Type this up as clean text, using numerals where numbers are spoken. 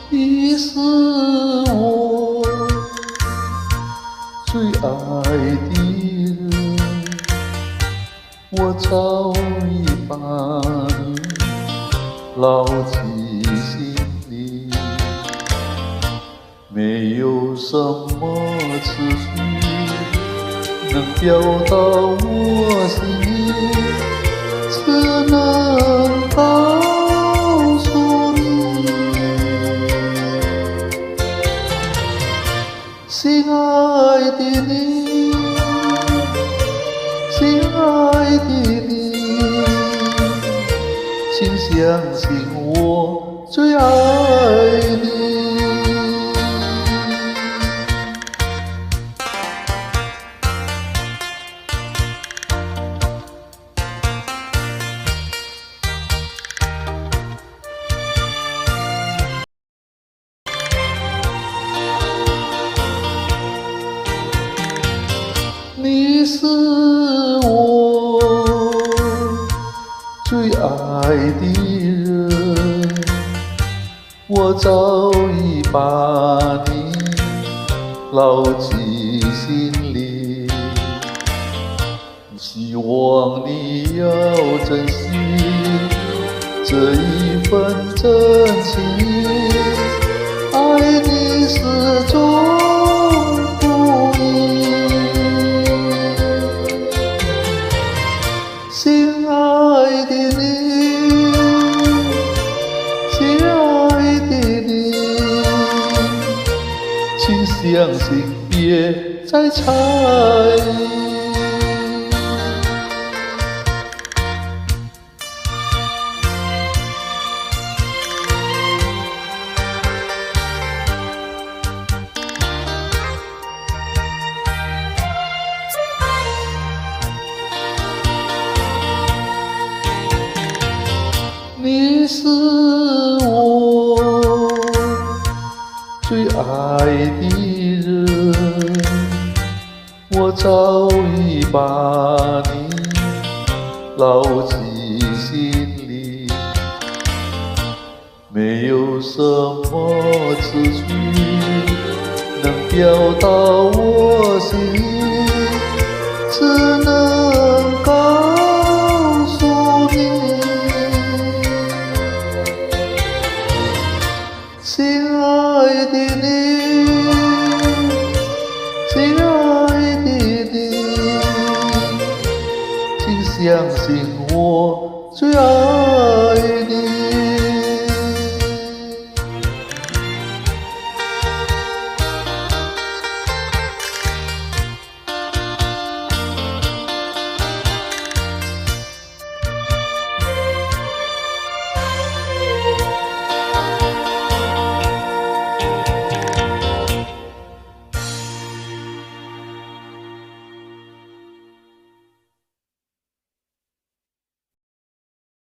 你是我最爱的人，我早已把你牢记心里，没有什么词句能表达我心意，只能告诉你，亲爱的你，亲爱的你，请相信我最爱你。你是我最爱的人，我早已把你牢记心里，希望你要珍惜这一份真情，爱你始终亲爱的你，亲爱的你，请相信，别再猜疑。你是我最爱的人，我早已把你牢记心里，没有什么词句能表达我心意。